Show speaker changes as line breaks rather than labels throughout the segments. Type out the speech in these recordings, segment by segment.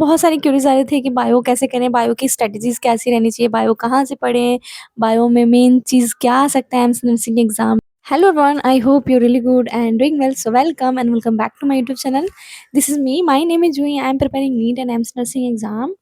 बहुत सारी क्वेरीज आ रहे थे कि बायो कैसे करें, बायो की स्ट्रेटजीज कैसी रहनी चाहिए, बायो कहाँ से पढ़ें, बायो में मेन चीज़ क्या आ सकता है AIIMS nursing exam. Hello everyone, I hope you're really good and doing well. So welcome and welcome back to my YouTube channel. This is me. My name is Jui. I am preparing NEET and AIMS nursing exam.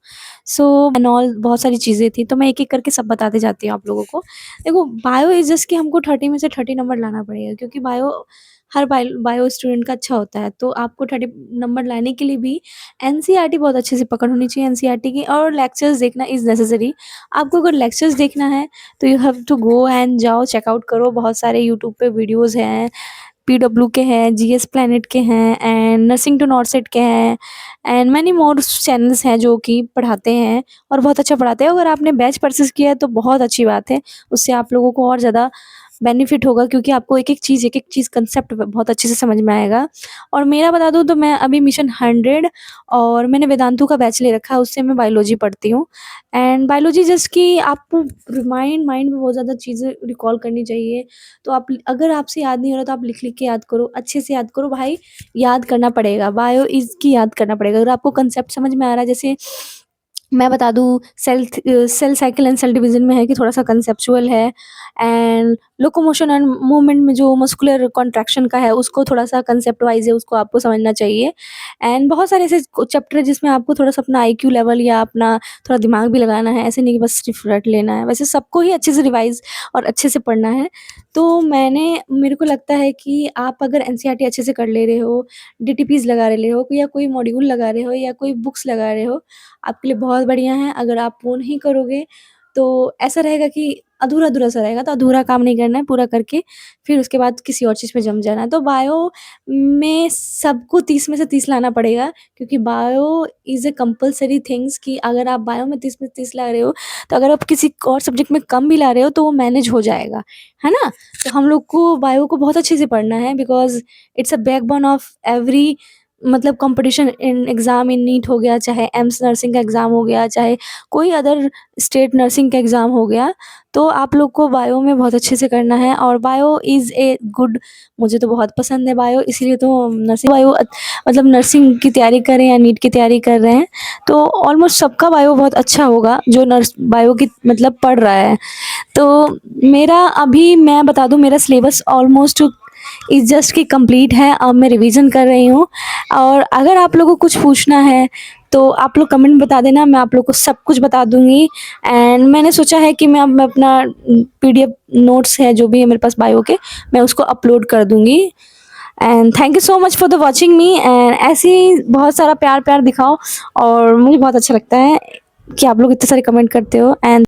So and all बहुत सारी चीज़ें थी, तो मैं एक एक करके सब बताते जाती हूँ आप लोगों को। देखो, बायो इज जस्ट कि हमको 30 में से 30 नंबर लाना पड़ेगा, क्योंकि बायो हर बायो स्टूडेंट का अच्छा होता है। तो आपको 30 नंबर लाने के लिए भी एनसीईआरटी बहुत अच्छे से पकड़ होनी चाहिए एनसीईआरटी की, और लेक्चर्स देखना इज़ नेसेसरी। आपको अगर लेक्चर्स देखना है तो you have to go and जाओ चेकआउट करो। बहुत सारे यूट्यूब पे वीडियोस हैं, पीडब्ल्यू के हैं, जीएस प्लैनेट के हैं, एंड नर्सिंग टू नॉर्सेट के हैं, एंड मैनी मोर चैनल्स हैं जो कि पढ़ाते हैं और बहुत अच्छा पढ़ाते हैं। अगर आपने बैच परचेज किया है तो बहुत अच्छी बात है, उससे आप लोगों को और ज़्यादा बेनिफिट होगा, क्योंकि आपको एक एक चीज़ कंसेप्ट बहुत अच्छे से समझ में आएगा। और मेरा बता दूँ तो मैं अभी मिशन 100 और मैंने वेदांतु का बैच ले रखा है, उससे मैं बायोलॉजी पढ़ती हूँ। एंड बायोलॉजी जस्ट कि आपको माइंड में बहुत ज़्यादा चीज़ें रिकॉल करनी चाहिए। तो आप अगर आपसे याद नहीं हो रहा तो आप लिख के याद करो, अच्छे से याद करो भाई, याद करना पड़ेगा। बायो इज़ की याद करना पड़ेगा। अगर आपको कंसेप्ट समझ में आ रहा है, जैसे मैं बता दूँ, cell cycle and cell division में है कि थोड़ा-सा कंसेप्चुअल है, एंड लोकोमोशन एंड मूवमेंट में जो मस्कुलर कॉन्ट्रैक्शन का है उसको थोड़ा-सा कंसेप्ट वाइज़ है, उसको आपको समझना चाहिए। एंड बहुत सारे ऐसे चैप्टर है जिसमें आपको थोड़ा-सा अपना आईक्यू लेवल या अपना थोड़ा दिमाग भी लगाना है, ऐसे नहीं कि बस सिर्फ रट लेना है। वैसे सबको ही अच्छे से रिवाइज़ और अच्छे से पढ़ना है। तो मेरे को लगता है कि आप अगर एनसीईआरटी अच्छे से कर ले रहे हो, डीटीपीज़ लगा रहे हो या कोई मॉड्यूल लगा रहे हो या कोई बुक्स लगा रहे हो, आपके लिए बहुत बढ़िया है। अगर आप वो नहीं करोगे तो ऐसा रहेगा कि अधूरा-अधूरा सा रहेगा, तो अधूरा काम नहीं करना है, पूरा करके फिर उसके बाद किसी और चीज़ में जम जाना है। तो बायो में सबको 30 में से 30 लाना पड़ेगा, क्योंकि bio is a compulsory things कि अगर आप बायो में 30 में 30 ला रहे हो, तो अगर आप किसी और सब्जेक्ट में कम भी ला रहे हो तो वो मैनेज हो जाएगा, है ना? तो हम लोग को बायो को बहुत अच्छे से पढ़ना है, because it's a backbone of every मतलब competition in exam in NEET हो गया, चाहे एम्स नर्सिंग का एग्ज़ाम हो गया, चाहे कोई अदर स्टेट नर्सिंग का एग्ज़ाम हो गया, तो आप लोग को बायो में बहुत अच्छे से करना है। और बायो इज़ ए गुड, मुझे तो बहुत पसंद है बायो, इसीलिए तो नर्सिंग बायो मतलब नर्सिंग की तैयारी कर रहे हैं या नीट की तैयारी कर रहे हैं, तो ऑलमोस्ट सबका बायो बहुत अच्छा होगा जो नर्स बायो की मतलब पढ़ रहा है। तो मेरा अभी मैं बता दूँ, मेरा सिलेबस ऑलमोस्ट इज़ जस्ट कि कंप्लीट है, अब मैं रिवीजन कर रही हूँ। और अगर आप लोगों को कुछ पूछना है तो आप लोग कमेंट में बता देना, मैं आप लोग को सब कुछ बता दूँगी। एंड मैंने सोचा है कि मैं अपना पीडीएफ नोट्स है जो भी है मेरे पास बायो के, मैं उसको अपलोड कर दूँगी। And thank you so much for the watching me, and ऐसे ही बहुत सारा प्यार दिखाओ, और मुझे बहुत अच्छा लगता है कि आप लोग इतने सारे कमेंट करते हो। एंड